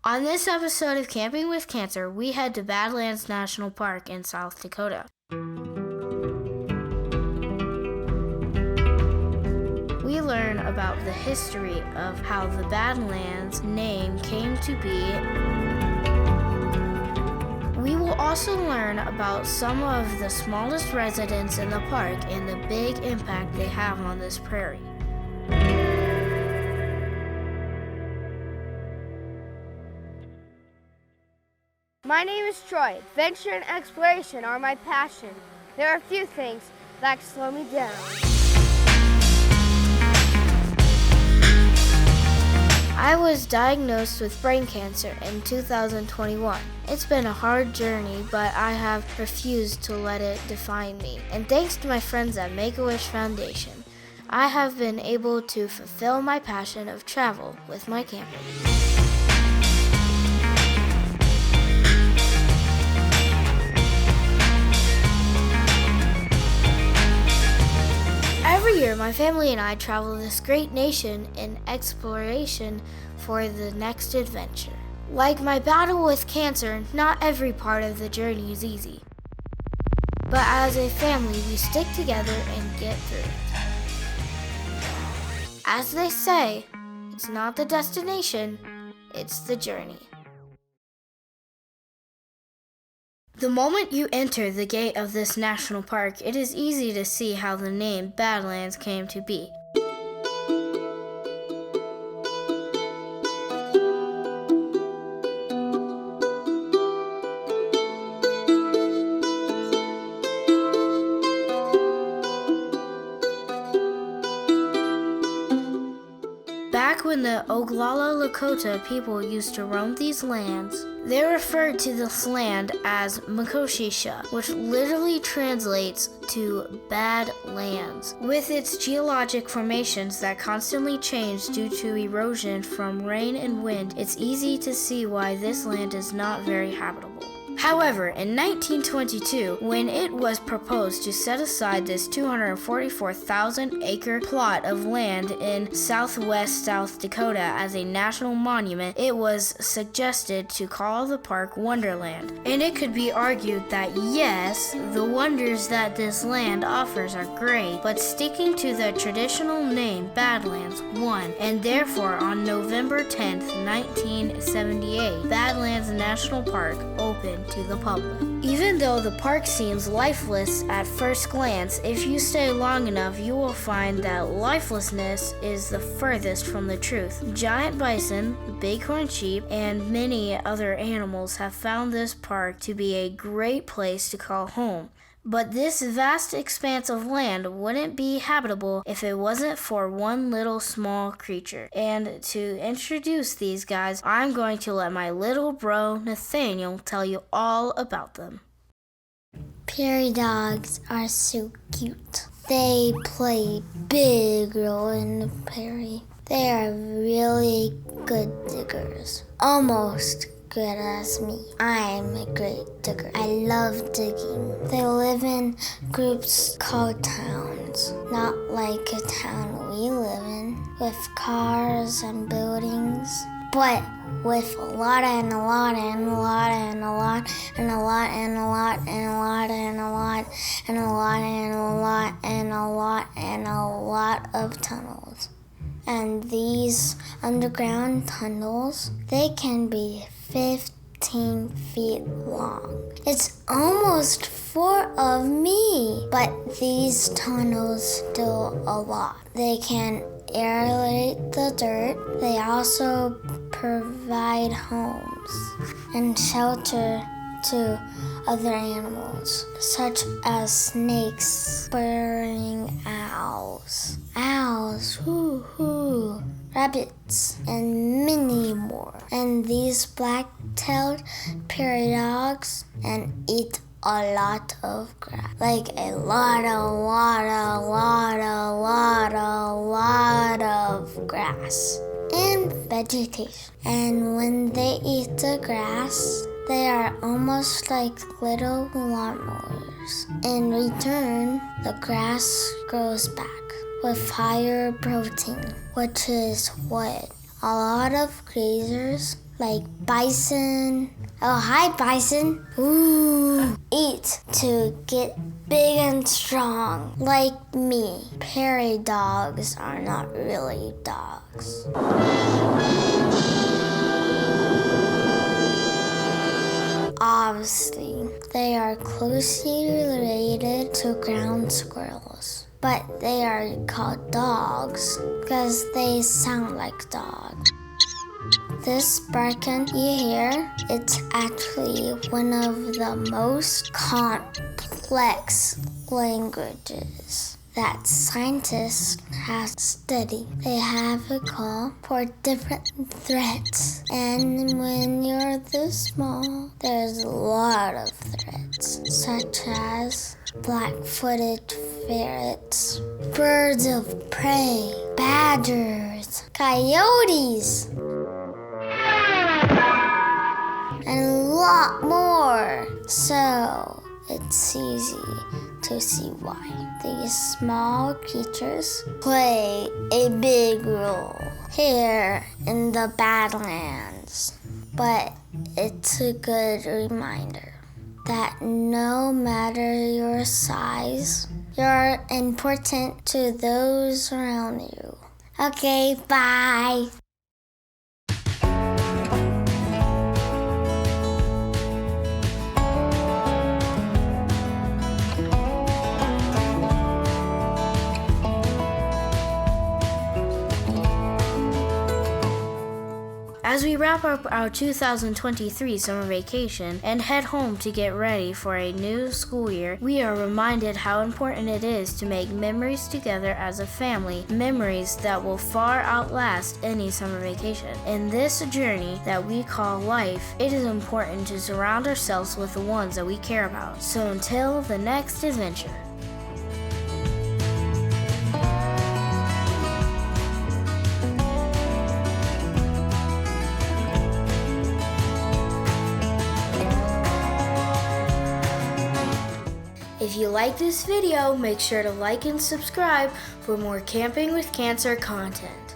On this episode of Camping with Cancer, we head to Badlands National Park in South Dakota. We learn about the history of how the Badlands name came to be. We will also learn about some of the smallest residents in the park and the big impact they have on this prairie. My name is Troy. Adventure and exploration are my passion. There are a few things that slow me down. I was diagnosed with brain cancer in 2021. It's been a hard journey, but I have refused to let it define me. And thanks to my friends at Make-A-Wish Foundation, I have been able to fulfill my passion of travel with my camper. Every year, my family and I travel this great nation in exploration for the next adventure. Like my battle with cancer, not every part of the journey is easy. But as a family, we stick together and get through it. As they say, it's not the destination, it's the journey. The moment you enter the gate of this national park, it is easy to see how the name Badlands came to be. Back when the Oglala Lakota people used to roam these lands, they referred to this land as Makoshisha, which literally translates to bad lands. With its geologic formations that constantly change due to erosion from rain and wind, it's easy to see why this land is not very habitable. However, in 1922, when it was proposed to set aside this 244,000-acre plot of land in southwest South Dakota as a national monument, it was suggested to call the park Wonderland. And it could be argued that yes, the wonders that this land offers are great, but sticking to the traditional name Badlands won, and therefore on November 10th, 1978, Badlands National Park opened to the public. Even though the park seems lifeless at first glance, if you stay long enough, you will find that lifelessness is the furthest from the truth. Giant bison, bighorn sheep, and many other animals have found this park to be a great place to call home. But this vast expanse of land wouldn't be habitable if it wasn't for one little small creature. And to introduce these guys, I'm going to let my little bro Nathaniel tell you all about them. Prairie dogs are so cute. They play a big role in the prairie. They are really good diggers. Almost good as me. I'm a great digger. I love digging. They live in groups called towns, not like a town we live in, with cars and buildings, but with a lot and a lot and a lot and a lot and a lot and a lot and a lot and a lot and a lot and a lot and a lot and a lot of tunnels. And these underground tunnels, they can be 15 feet long. It's almost 4 of me, but these tunnels do a lot. They can aerate the dirt. They also provide homes and shelter to other animals, such as snakes, burrowing owls, rabbits, and many more. And these black-tailed prairie dogs and eat a lot of grass, like a lot of grass and vegetation. And when they eat the grass, they are almost like little lawnmowers. In return, the grass grows back with higher protein, which is what a lot of grazers like bison. Oh, hi, bison. Ooh. Eat to get big and strong, like me. Prairie dogs are not really dogs. Obviously, they are closely related to ground squirrels, but they are called dogs because they sound like dogs. This barking you hear, it's actually one of the most complex languages that scientists have studied. They have a call for different threats. And when you're this small, there's a lot of threats, such as black-footed ferrets, birds of prey, badgers, coyotes, and a lot more. So it's easy to see why these small creatures play a big role here in the Badlands. But it's a good reminder that no matter your size, you're important to those around you. Okay, bye. As we wrap up our 2023 summer vacation and head home to get ready for a new school year, we are reminded how important it is to make memories together as a family, memories that will far outlast any summer vacation. In this journey that we call life, it is important to surround ourselves with the ones that we care about. So until the next adventure. If you like this video, make sure to like and subscribe for more Camping with Cancer content.